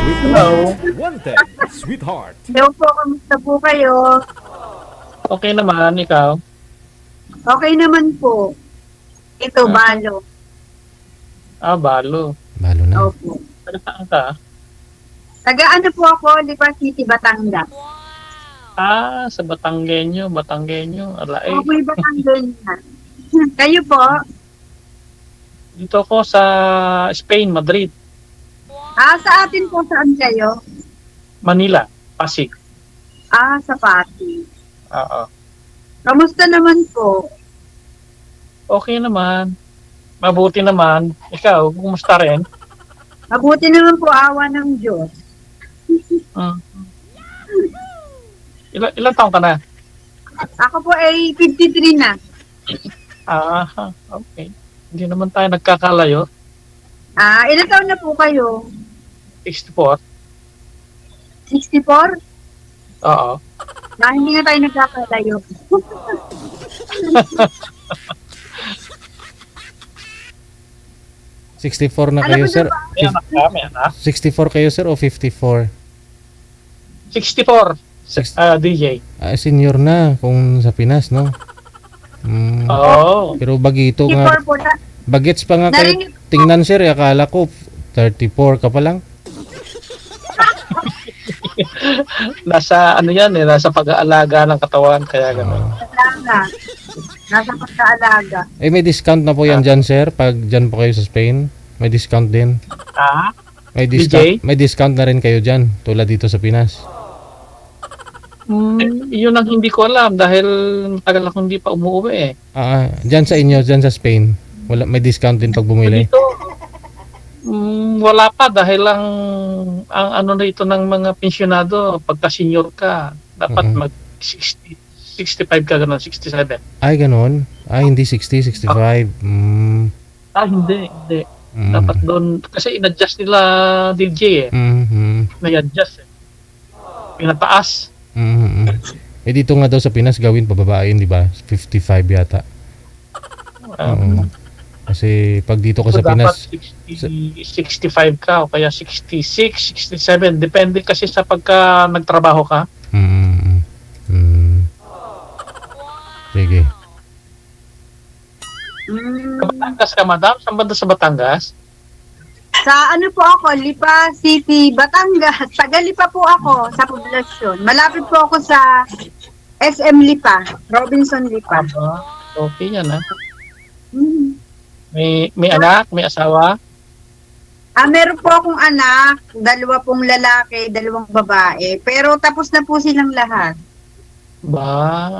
Hello. One thing, sweetheart. Hello po, kamusta po kayo? Okay naman, ikaw? Okay naman po. Ito, Ah. balo. Balo. Balo na. Opo. Taga saan ka? Taga-ano po ako, Lipa City, Batangas. Sa Batanggenyo. Alae. Ako'y Batangas. Kayo po? Dito ko sa Spain, Madrid, Sa atin po, saan kayo? Manila, Pasig. Sa Pati. Oo. Kamusta naman po? Okay naman. Mabuti naman. Ikaw, kumusta rin? Mabuti naman po, awa ng Diyos. Hmm. Ilan taong ka na? Ako po ay 53 na. Okay. Hindi naman tayo nagkakalayo. Ilan taon na po kayo? 64. 64? Oo. Hindi na tayo nagkakalayo. $64 na Ano kayo, ba sir? May anak ka, may anak. 64 kayo, sir, o 54? 64. Six- DJ. Senior na kung sa Pinas, no? Oo. Pero bagito nga. 64 po. Bagets pa nga kayo. Narinig ko. Tingnan, sir, akala ko 34 ka pa lang. Nasa ano yan nasa pag-aalaga ng katawan kaya gano'n. Alaga. Nasa pagkaalaga. May discount na po yan dyan, sir. Pag dyan po kayo sa Spain, may discount din. May discount, DJ? may discount na rin kayo dyan, tulad dito sa Pinas. Yun ang hindi ko alam dahil tagal ako hindi pa umuwi eh. Dyan sa inyo, dyan sa Spain, wala, may discount din pag bumili. Dito, wala pa dahil ang ano na ito ng mga pensyonado, pagka senior ka, dapat mag 60, 65 ka gano'n, 67. Ay, ganun. Hindi 60, 65. Hindi. Dapat doon, kasi in-adjust nila DJ eh. May-adjust eh. Pinataas. Dito nga daw sa Pinas gawin pababain, di ba? 55 yata. Oo. Kasi pag dito ka So, sa Pinas, dapat 65 ka o kaya 66, 67. Depende kasi sa pagka nagtrabaho ka. sige. Batangas ka, madam? Saan banda sa Batangas? Sa ano po ako, Lipa City, Batangas. Taga-Lipa po ako sa poblasyon. Malapit po ako sa SM Lipa, Robinson Lipa. Okay yan ha. Mhm. May anak, may asawa. Meron po akong anak, 2 pong lalaki, 2 babae. Pero tapos na po silang lahat.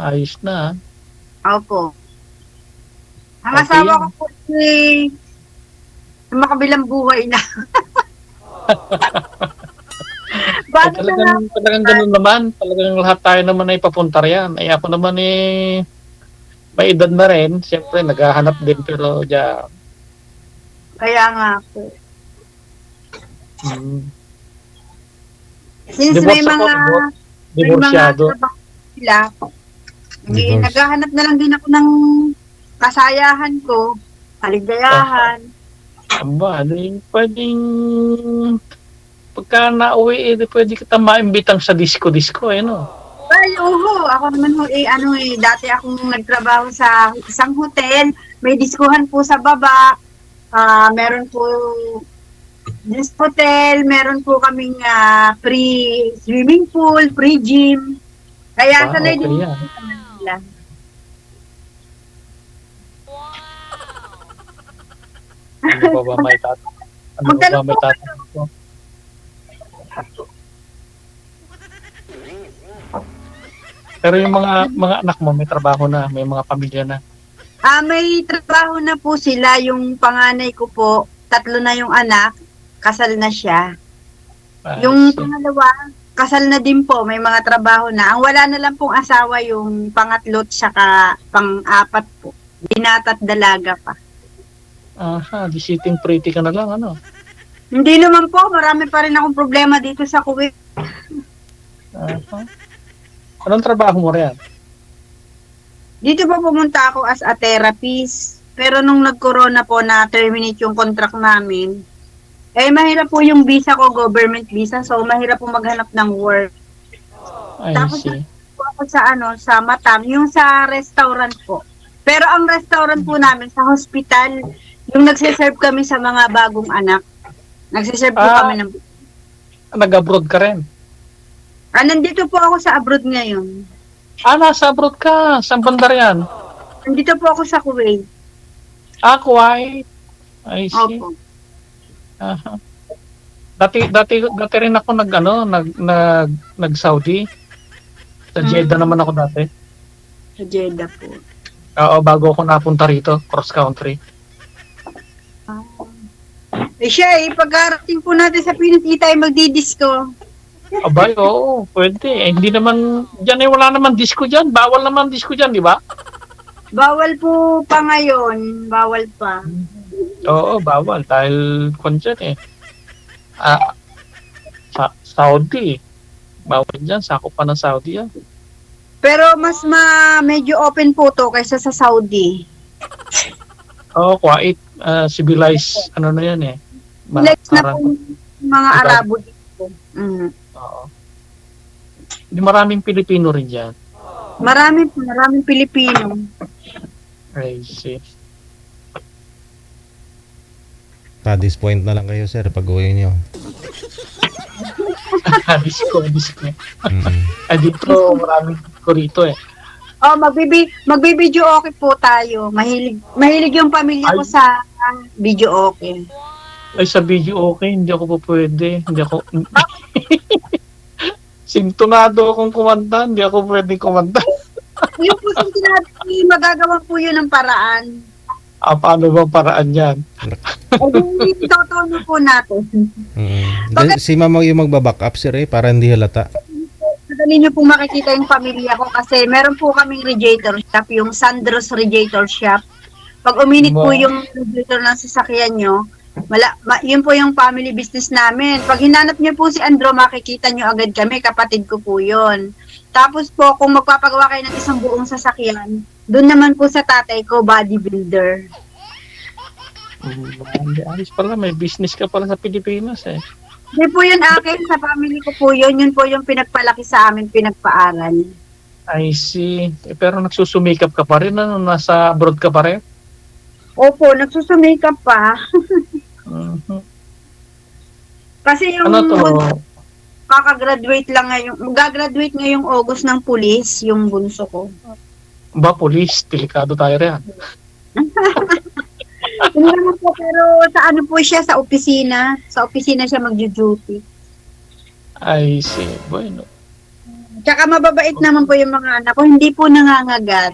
Ayos na. Opo. Ang Okay. asawa ko po makabilang buhay na. Bakit na Talagang ganun naman. Talagang lahat tayo naman ay papunta riyan. Ay ako naman may edad na rin. Siyempre, naghahanap din pero Kaya nga po. Since Divorce may ako, mga divorsyado. trabaho sila, Divorce. naghahanap na lang din ako ng kasayahan ko, kaligayahan. Pwedeng pagka nauwi, pwede kita maimbitang sa disco, no? Ay, oo. Ako naman ho, dati akong nagtrabaho sa isang hotel. May diskuhan po sa baba. Meron po this hotel. Meron po kaming free swimming pool, free gym. Kaya sanay Okay din yan. sa Manila. Ano ba may tatanong? Magtanong po ko? Pero yung mga anak mo may trabaho na, may mga pamilya na. May trabaho na po sila. Yung panganay ko po, 3 na yung anak. Kasal na siya. Yung pangalawa, kasal na din po, may mga trabaho na. Ang wala na lang pong asawa yung pangatlo at saka pang-4 po. Binata't dalaga pa. Di sitting pretty ka na lang, ano? Hindi naman po, marami pa rin akong problema dito sa Kuwait. Anong trabaho mo riyan? Dito po pumunta ako as a therapist. Pero nung nag-corona po na terminate yung contract namin, Eh, mahirap po yung visa ko, government visa. So, mahirap po maghanap ng work. I Tapos, see. po ako sa sa Matam, yung sa restaurant po. Pero ang restaurant po namin sa hospital, yung nagsiserve kami sa mga bagong anak. Nagsiserve po kami ng... Nag-abroad ka rin? nandito po ako sa abroad ngayon. Nasa abroad ka. Saan bandar yan? Nandito po ako sa Kuwait. Kuwait. I see. Opo. Aha. Dati rin ako nag Saudi. Sa Jeddah naman ako dati. Sa Jeddah po. Oo, bago ako napunta rito, cross country. Siya pagkarating po natin sa Pinas, di tayo magdidisco. Abay, oo, pwede. Hindi naman, wala naman disco dyan. Bawal naman disco dyan, di ba? Bawal po pa ngayon. Bawal pa. Oo, bawal. Dahil, dyan Saudi. Bawal dyan, sakop pa ng Saudi yan. Pero mas medyo open po to kaysa sa Saudi. Oo, Kuwait, civilized, na yan eh. Flex na po mga Arabo dito. Oo. Hindi maraming Pilipino rin dyan. Maraming Pilipino. I see. Pa-disappoint na lang kayo, sir, pag uwi nyo. Disco. Mm-mm. Dito, maraming disco rito eh. Magbibideo okay po tayo. Mahilig yung pamilya ko sa video okay. Ay, sa video okay, hindi ako po pwede. Hindi ako... Sintonado akong kumanta, hindi ako pwede kumanta. Yung po sinabi, magagawa po yun ng paraan. Paano ba paraan yan? Totono po natin. Si mama yung magbaback up, sir, para hindi halata. Madali nyo pong makikita yung pamilya ko kasi meron po kaming radiator shop, yung Sandros Radiator Shop. Pag uminit po yung radiator ng sasakyan nyo, yun po yung family business namin. Pag hinanap nyo po si Andro, makikita nyo agad kami, kapatid ko po yun. Tapos po, kung magpapagawa kayo ng isang buong sasakyan, doon naman po sa tatay ko, bodybuilder. Ayos pala, may business ka pala sa Pilipinas eh. Hindi po yun akin, sa family ko po yun. Yun po yung pinagpalaki sa amin, pinagpaaral. I see. Pero nagsusumikap ka pa rin, nasa abroad ka pa rin? Opo, nagsusumikap pa. Kasi yung kakagraduate lang ngayon, gagraduate ngayong August ng pulis, yung bunso ko. Ba, pulis, delikado tayo rin. Hindi naman po, pero sa po siya, sa opisina. Sa opisina siya mag-duty. I see. Bueno. Tsaka mababait naman po yung mga anak ko, hindi po nangangagat.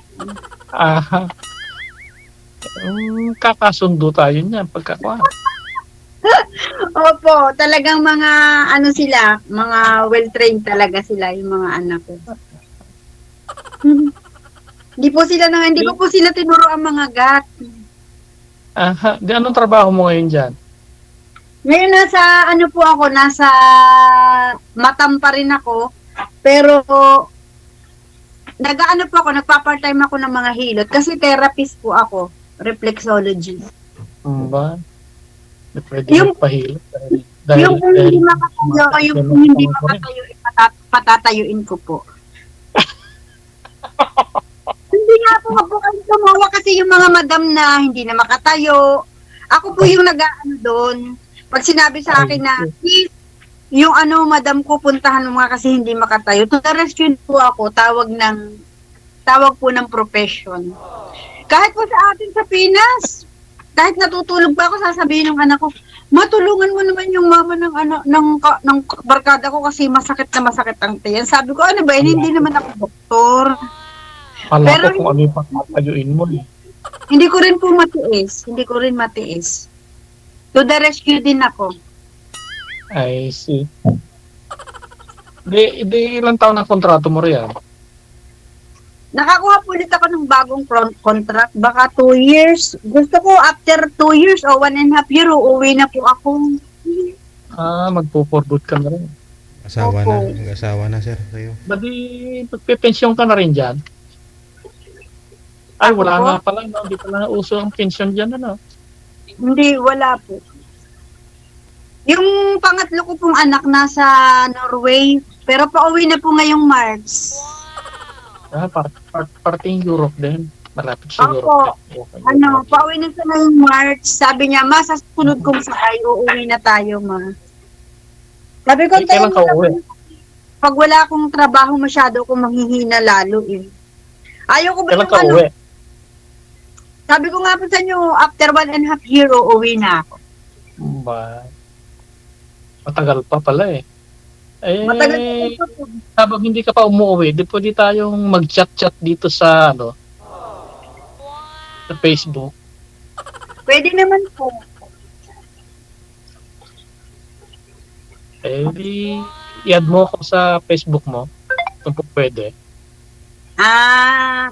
Kakasundo tayo niyan pagkakuha. Opo, talagang mga sila, mga well-trained talaga sila yung mga anak ko. Hindi ko po sila tinuro ang mga gat. Anong trabaho mo ngayon dyan? Ngayon nasa Matam pa rin ako, pero nagpa-part-time ako ng mga hilot kasi therapist po ako, reflexology. Ba? Pwede magpahilot. Yung hindi makatayo, patatayuin ko po. Hindi nga po kayo tumawa kasi yung mga madam na hindi na makatayo. Ako po yung doon. Pag sinabi sa akin na, yung madam ko, puntahan mo nga kasi hindi makatayo. To the rescue po ako, tawag po ng profession. Kahit po sa atin sa Pinas, kahit natutulog pa ako, sasabihin ng anak ko, matulungan mo naman yung mama ng barkada ko kasi masakit ang tiyan. Sabi ko, ano ba, hindi naman ako doktor. Pero ko kung ano yung papatayuin mo eh. Hindi ko rin matiis. To the rescue din ako. I see. Di ilang taon ang kontrato mo riyan? Nakakuha po ulit ako ng bagong contract. Baka 2 years. Gusto ko after 2 years o 1.5 year, uuwi na po ako. Magpo-forboot ka na rin. Mag-asawa na, sir, sa'yo. Badi, magpipensyon ka na rin dyan? Ay, wala nga pala. Hindi pala uso ang pensyon dyan, ano? Hindi, wala po. Yung pangatlo ko pong anak nasa Norway, pero pauwi na po ngayong March. Parting Europe din. Malapit sa Opo. Europe. Okay. Pauwi na siya ngayong March. Sabi niya, ma, sa sunod kong sakay, uuwi na tayo, ma. Sabi ko, Kailan ka uwi? pag wala akong trabaho, masyado akong manghihina lalo eh. Ayaw ko ba Kailan yung ka uwi? sabi ko nga po sa inyo, after 1.5 year, uuwi na ako. Ba, matagal pa pala eh. Matagal pa po. Habang hindi ka pa umuwi, di pwede tayong mag-chat-chat dito sa sa Facebook. Pwede naman po. Di i-add mo ako sa Facebook mo. Kung po pwede.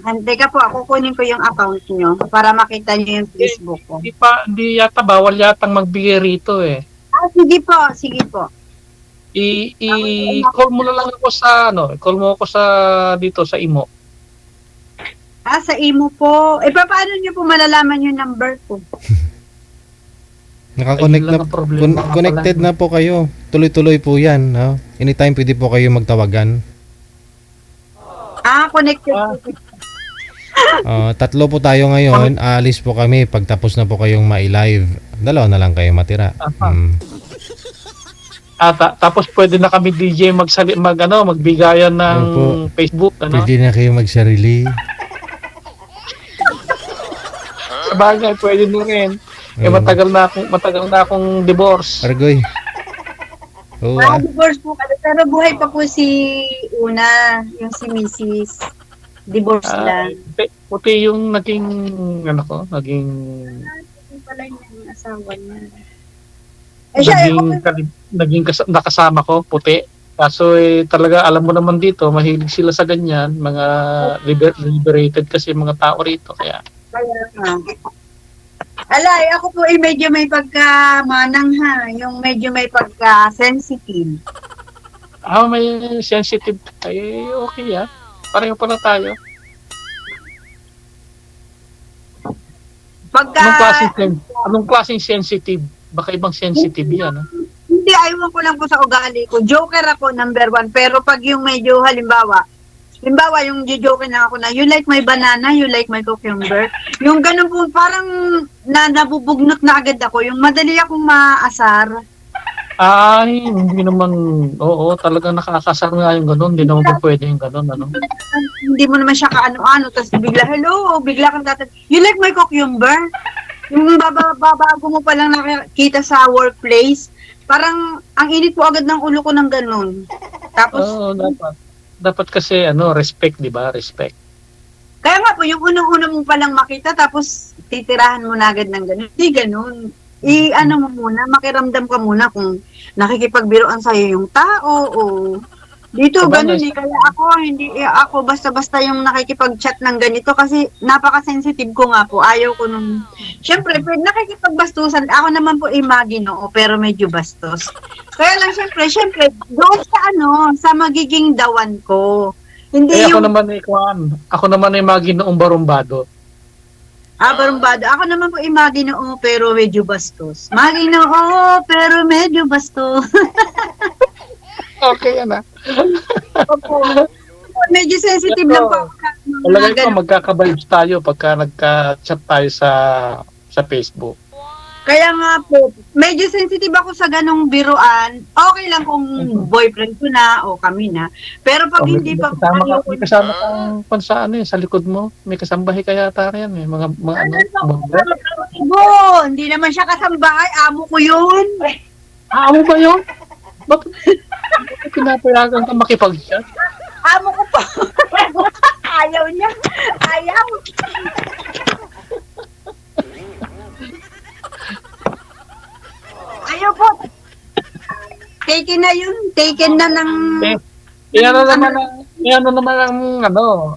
Antay ka po, ako kunin ko yung account nyo para makita nyo yung Facebook ko. Hindi yata, bawal yatang magbigay rito eh. Sige po, sige po. I-call mo na lang ako sa call mo ako sa dito sa Imo. Sa imo po. Paano nyo po malalaman yung number ko? Nakakonect Ayun lang na, ang problema connected na po kayo. Tuloy-tuloy po yan. No? Anytime pwede po kayo magtawagan. Connected po. Tatlo po tayo ngayon. Aalis po kami pagtapos na po kayong ma-live. Dalawa na lang kayo matira. Tapos pwede na kami DJ magbigayan ng Opo. Facebook Pwede na kayo magsarili. Sabagay, pwede na rin. Matagal na akong divorce. Argoy. Oo, Divorce po kasi. Pero buhay pa po si Una, yung si Mrs. Divorce lang. Puti yung naging naging Yung pala yung asawa niya. Siya, nakasama ko, puti. Kaso talaga alam mo naman dito, mahilig sila sa ganyan, mga liberated kasi mga tao rito kaya. Alay, ako po medyo may pagka-manang ha. Yung medyo may pagka-sensitive. May sensitive. Okay Pareho pala tayo. Anong klaseng sensitive? Baka ibang sensitive yan. Hindi, ayaw ko lang po sa ugali ko. Joker ako, number 1. Pero pag yung medyo halimbawa, yung joke na ako na, you like my banana, you like my cucumber. Yung ganun po, parang nabubugnot na agad ako. Yung madali akong maasar. Hindi naman, talagang nakakasar nga yung ganun. Hindi naman po pwede yung ganun, Hindi mo naman siya kaano-ano, tapos bigla, hello, bigla kang you like my cucumber? Yung babago mo palang nakikita sa workplace, parang ang init po agad ng ulo ko ng ganun. Tapos, dapat kasi respect, 'di ba? Respect. Kaya nga po yung unang-una mo palang makita tapos titirahan mo na agad ng ganun. Hindi ganun. Mo muna, makiramdam ka muna kung nakikipagbiruan sa'yo yung tao o dito ganun kaya hindi ako basta-basta yung nakikipag-chat ng ganito kasi napaka-sensitive ko nga po. Ayaw ko nung syempre nakikipagbastusan. Ako naman po Ginoo pero medyo bastos. Kaya lang syempre doon sa magiging dawan ko. Hindi ako naman ay Maginoong barumbado. Barumbado. Ako naman po Ginoo pero medyo bastos. Maginoo pero medyo bastos. Okay yan Opo. Medyo sensitive lang po. Talaga ko magkaka-vibes tayo pagka nagka-chat tayo sa Facebook. Kaya nga po, medyo sensitive ako sa ganong biruan. Okay lang kung boyfriend ko na o kami na. Pero pag hindi pa may kasama kang sa likod mo. May kasambahay kaya yata yan mga hindi naman siya kasambahay. Amo ko yun. Amo ba yun? Bakit pinapayagan ka makipag-chat? Amo ko po. Ayaw niya. Ayaw. Ayaw po. Taken na yun. Taken na ng... Ano naman ang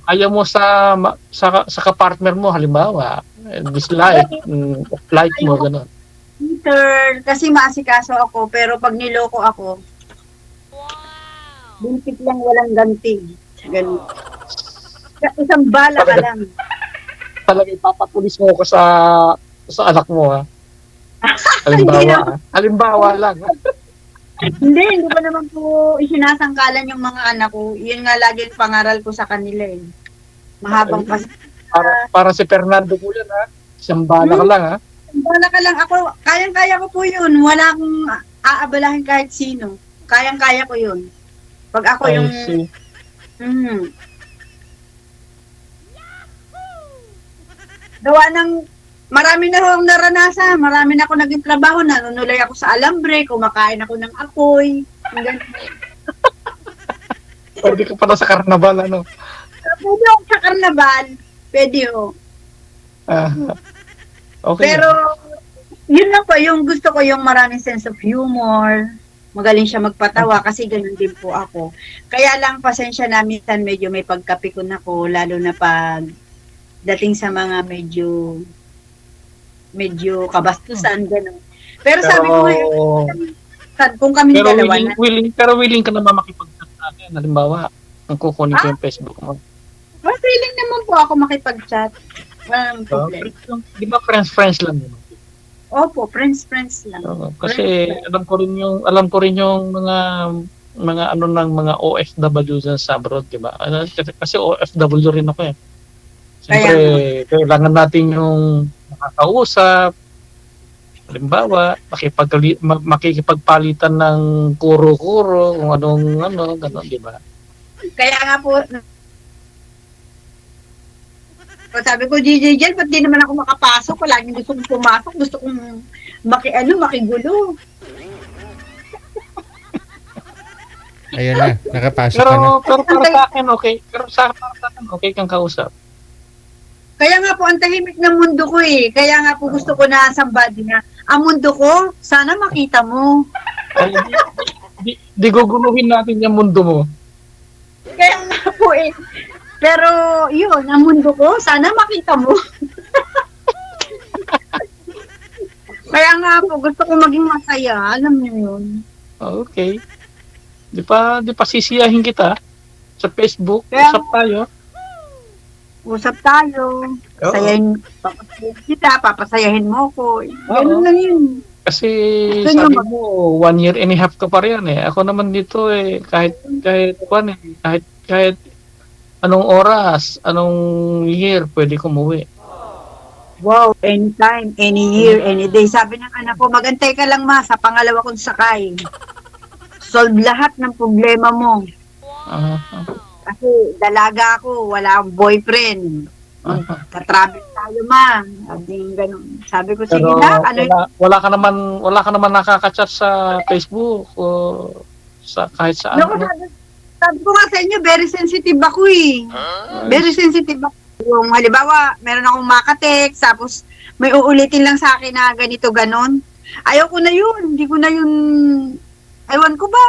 ayaw mo sa kapartner mo halimbawa. Dislike, like mo gano'n. Peter, kasi maasikaso ako, pero pag niloko ako, buntik lang walang ganti. Ganun. Isang bala ka lang. Talaga ipapatulis mo ko sa anak mo ha. Halimbawa lang. Hindi ko naman po isinasangkalan yung mga anak ko. Yun nga lagi ang pangaral ko sa kanila eh. Mahabang pas. Para si Fernando po yan, ha? Isang bala ka lang, ha? Wala ka lang ako. Kayang-kaya ko po yun. Wala akong aabalahin kahit sino. Kayang-kaya ko yun. Pag ako yung... see. Gawa ng... Marami na akong naranasan. Marami na ako naging trabaho. Nanunulay ako sa alambre. Kumakain ako ng apoy. Pwede ka pala sa karnaval, ano? Pwede ako sa karnaval. Pwede ako. Okay. Pero, yun lang po, yung gusto ko yung maraming sense of humor. Magaling siya magpatawa kasi ganun din po ako. Kaya lang, pasensya na, minsan medyo may pagkapikon ako, lalo na pag dating sa mga medyo kabastusan, gano'n. Pero sabi ko, kung kami dalawa na. Willing ka naman makipag-chat sa akin. Halimbawa, kung kukunin ko yung Facebook mo. Mas willing naman po ako makipag-chat. Walang problem. Di ba friends lang yun? Opo, friends lang. Kasi alam ko rin yung mga ano ng mga OFW dyan sa abroad, di ba? Kasi OFW rin ako eh. Siyempre, kailangan natin yung makakausap. Halimbawa, makikipagpalitan ng kuro-kuro, kung gano'n, di ba? Kaya nga po, sabi ko, DJ Jel, ba't di naman ako makapasok? Palaging gusto kong pumasok, gusto kong makigulo. Ayan na, nakapasok ka na. Pero para sa akin, okay. Pero para sa akin, okay kang kausap. Kaya nga po, ang tahimik ng mundo ko eh. Kaya nga po gusto ko na somebody na, ang mundo ko, sana makita mo. Ay, di guguluhin natin yung mundo mo. Kaya nga po eh. Pero yun, ang mundo ko, sana makita mo. Kaya nga po, gusto ko maging masaya. Alam niyo yun. Okay. Di pa sisiyahin kita sa Facebook. Kaya, Usap tayo. Sayahin, papasayahin kita, papasayahin mo ko. Ganun lang yun. Kasi sabi mo, 1 year and a half ka pa rin eh. Ako naman dito eh, kahit anong oras, anong year, pwede ko umuwi. Wow, anytime, any year, any day. Sabi ng anak ko, magantay ka lang ma, sa pangalawa kong sakay. Solve lahat ng problema mo. Kasi dalaga ako, wala akong boyfriend. Ka-travel tayo ma. Sabi ko, sige na. Wala ka naman nakaka-chat sa Facebook o sa kahit saan. Sabi ko nga sa inyo, very sensitive ako eh. Very sensitive ako. Yung halimbawa, meron akong makatext, tapos may uulitin lang sa akin na ganito, ganon. Ayaw ko na yun. Hindi ko na yun, ewan ko ba.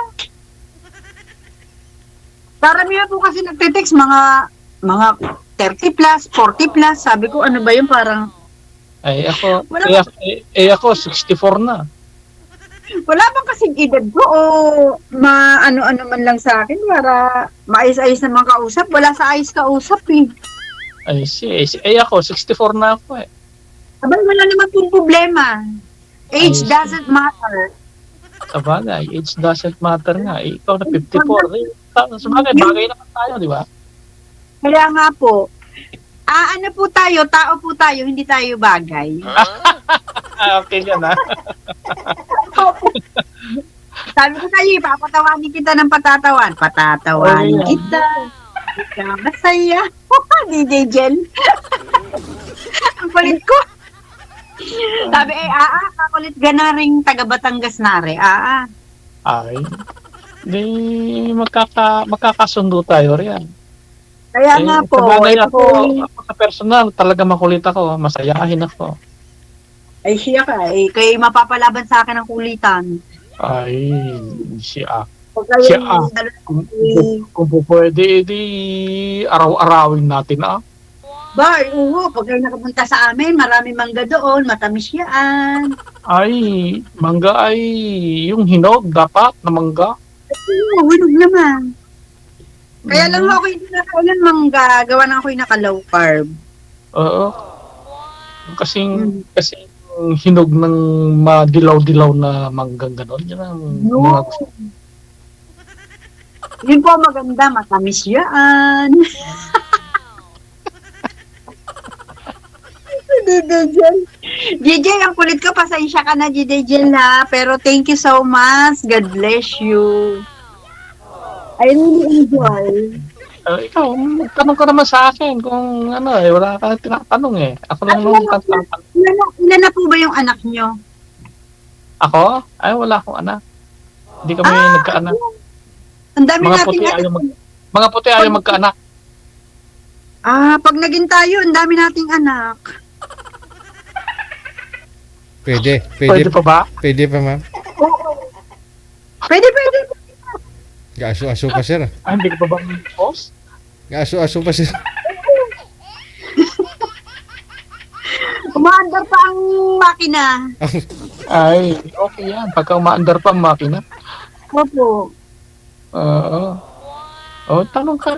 Karamihan po kasi nagte-text mga 30 plus, 40 plus. Sabi ko, ano ba yun, parang... Ako 64 na. Wala bang kasing edad ko o ano-ano man lang sa akin para maayos-ayos na mga kausap. Wala sa ayos kausap eh. Ako 64 na ako eh. Abay, wala naman pong problema. Age doesn't matter. Sabagay, age doesn't matter nga. Ikaw na 54. Sabagay, bagay naman tayo, di ba? Kaya nga po, ano po tayo, tao po tayo, hindi tayo bagay. Okay yan ha. Sabi ko tayo, papatawanin kita ng patatawan. Patatawanin kita. Ika masaya. DJ Jen. Ang kulit ko. Sabi kakulit ka na rin taga Batangas na rin. Ay, di magkakasundo tayo riyan. Kaya nga po. Ako sa personal, talaga makulit ako. Masayahin ako. Ay, siya ka. Kaya mapapalaban sa akin ang kulitan. Ay, siya. Kung pwede, di araw-arawin natin Pag kayo nakapunta sa amin, marami mangga doon, matamis yan. Ay, mangga ay yung hinog, dapat na mangga. Hinog naman. Kaya lang ako hindi nakailan mangga, gawa na ako yung naka-low carb. Oo. Kasi hinog ng madilaw-dilaw na manggang ganon. Yan ang mga gusto. Yun po maganda, matamis yan. DJ, ang kulit ko, pasensya ka na, DJ ha. Pero thank you so much. God bless you. I really enjoy. Ikaw, tanong ka naman sa akin kung ano wala ka tinatanong eh. Ako lang naman tatanong. Ilan na po ba yung anak nyo? Ako? Ay, wala akong anak. Hindi kami nagkaanak. Ang dami Mga natin puti anak. Mga puti ayaw magkaanak. Pag naging tayo, ang dami nating anak. Pwede Pwede pa ba? Pwede pa, ma'am. Oo. Pwede. Gaaso-aso pa, sir. Hindi ka pa ba post? Gaaso-aso pa, sir. Umaandar pa ang makina. Ay, okay yan. Pagka umaandar pa ang makina. Opo. Tanong ka.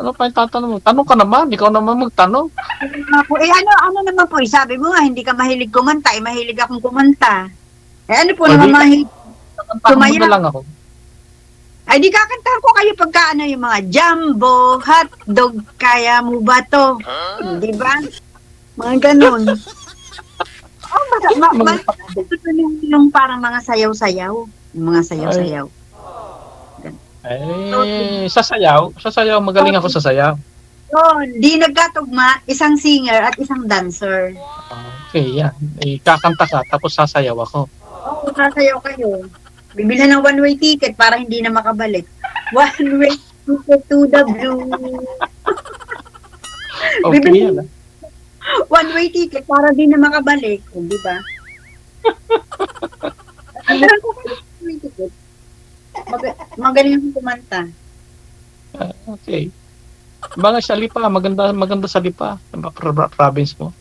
Ano pa yung tatanong mo? Tanong ka naman. Ikaw naman magtanong. Ano naman po, sabi mo nga, hindi ka mahilig kumanta, mahilig akong kumanta. Ano po Pwede naman ka. mahilig? Tanong mo na lang ako. Ay, di kakantahan ko kayo pagka yung mga jumbo, hotdog, kaya mo ba to? Di ba? Mga ganun. Yung parang mga sayaw-sayaw. Yung mga sayaw-sayaw. Sasayaw. Magaling ako sa sayaw. Di nagkatugma, isang singer at isang dancer. Okay, yan. Kakanta ka, tapos sasayaw ako. Sasayaw kayo. Bibilhan ng one-way ticket para hindi na makabalik. One-way ticket to the blue. Okay yan. One-way ticket para di na makabalik. Di ba? One-way ticket. Magaling akong kumanta. Okay. Mga salipa, maganda salipa. Province mo.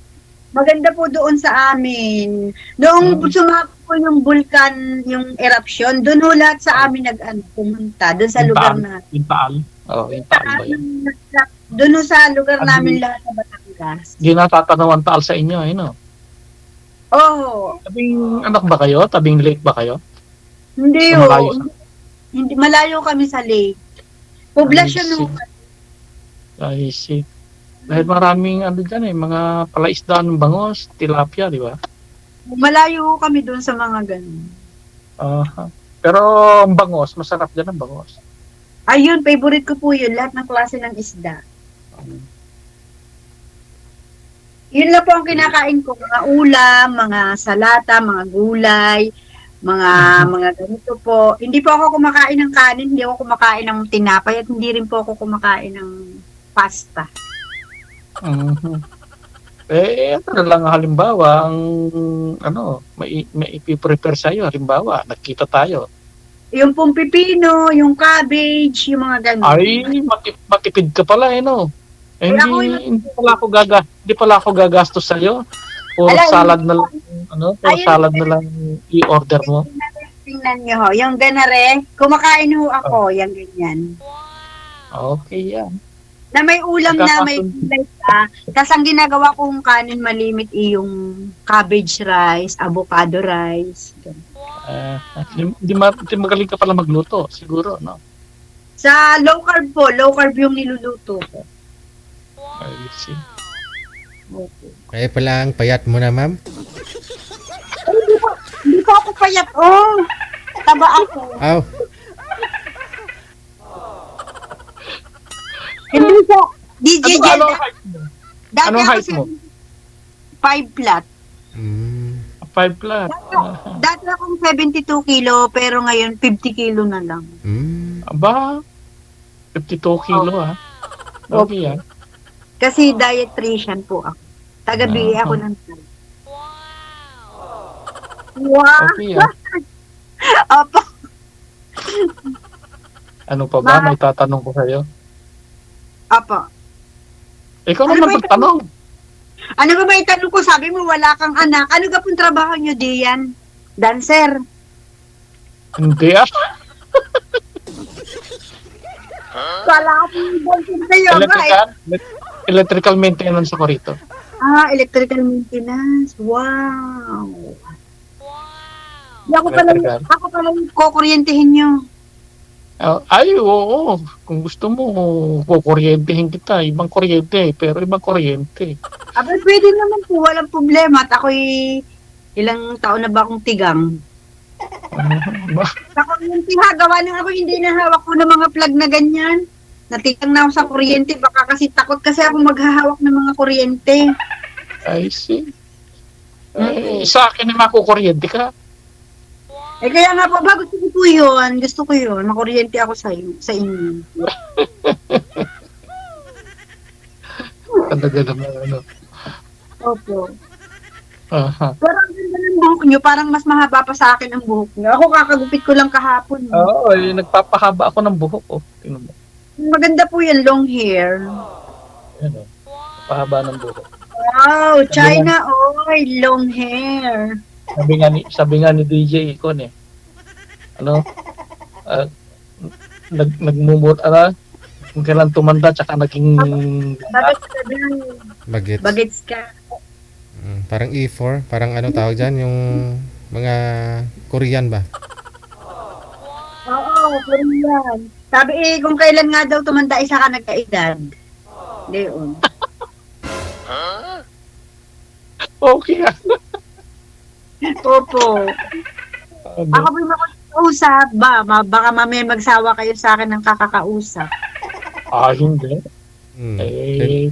Maganda po doon sa amin. Noong sumabog po yung vulkan, yung eruption, doon ho lahat sa amin pumunta. Doon sa lugar na. Yung Taal. Yung Taal ba yan? Doon ho sa lugar namin lahat sa Batangas. Hindi natatanaw ang Taal sa inyo, no? Oo. Tabing anak ba kayo? Tabing lake ba kayo? Hindi So, ho. Hindi, malayo kami sa lake. Poblasyon ho. I see. Dahil maraming dyan mga palaisdaan ng bangos, tilapia, di ba? Malayo ho kami doon sa mga ganun. Pero ang bangos, masarap dyan ang bangos. Ayun, favorite ko po yun. Lahat ng klase ng isda. Yun lang po ang kinakain ko. Mga ulam, mga salata, mga gulay, mga ganito po. Hindi po ako kumakain ng kanin, hindi ako kumakain ng tinapay, at hindi rin po ako kumakain ng pasta. Ano lang halimbawa, ang may ipiprepare sa'yo. Halimbawa, nagkita tayo. Yung pong pipino, yung cabbage, yung mga ganun. Ay, matipid ka pala, no? Hindi pala ako gagastos sa'yo. Puro salad na lang, salad na lang i-order mo. Tingnan nyo ho, yung ganare, kumakain ho ako, yung ganyan. Okay, yan. Na may ulam na may gulay pa. Tapos ang ginagawa kong kanin malimit yung cabbage rice, avocado rice. Hindi magaling ka pala magluto, siguro, no? Sa low carb po, low carb yung niluluto ko. I see. Okay. Kaya pala ang payat mo na, ma'am. Hindi po ako payat, taba ako. Aw, Hindi po. DJ Jen. Anong height mo? 5 flat. 5 flat. Dati akong 72 kilo, pero ngayon 50 kilo na lang. Aba, 52 kilo, ha? Okay, yan. Kasi dietitian po ako. Taga-BA ako ng diet. Wow! Okay, yan. Opo. Ano pa ba? May tatanong ko sa'yo. Opo. Ikaw naman magtanong. Ano ba itanong ko? Sabi mo wala kang anak. Ano ka pong trabaho nyo, Dian? Dancer. Hindi, Wala akong dancer sa'yo. Electrical maintenance ako rito. Electrical maintenance. Wow. Di Electrical. ako pala yung kukuryentehin nyo. Ay, oo. Kung gusto mo, kukuryentehin kita. Ibang kuryente, pero ibang kuryente. Aba, pwede naman po, walang problema. At ako'y ilang taon na ba akong tigang? Sa kuryente ha, gawa nang ako hindi nahawak ko ng mga plug na ganyan. Natigang na ako sa kuryente, baka kasi takot kasi ako maghahawak ng mga kuryente. I see. Sa akin ay makukuryente ka. Kaya nga po ba, gusto ko po yun. Gusto ko yun, makuryente ako sa inyo. Talaga naman, ano. Opo. Aha. Pero ang ganda ng buhok nyo, parang mas mahaba pa sa akin ang buhok nyo. Ako kakagupit ko lang kahapon. Oo, nagpapahaba ako ng buhok, oh. Tingnan mo. Maganda po yan, long hair. Yan, oh. Pahaba ng buhok. Wow, China oil, long hair. Sabi nga ni DJ Icon eh. Ano? Nagmumut, kung kailan tumanda, tsaka naging... Bagets. Bagets ka. Parang E4, parang ano tawag dyan, yung mga Korean ba? Oo, Korean. Sabi kung kailan nga daw tumanda, isa ka nagkaedad. Leon. Okay. Opo. Ako po yung makakausap ba? Baka mamaya magsawa kayo sa akin ng kakakausap. Hindi.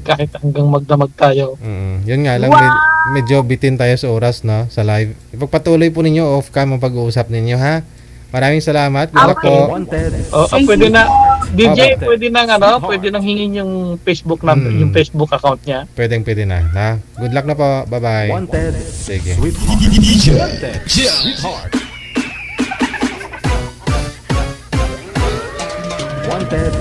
Kahit hanggang magdamag tayo. Yun nga lang, medyo bitin tayo sa oras, no? Sa live. Ipagpatuloy po ninyo off-cam ang pag-uusap ninyo, ha? Maraming salamat. Good luck po. Wanted. Pwede na, DJ, pwede nang hingin yung Facebook number, yung Facebook account niya. Pwede na, ha? Good luck na po. Bye-bye. Wanted. Sige. Sweetheart. Wanted. Sweetheart. Wanted.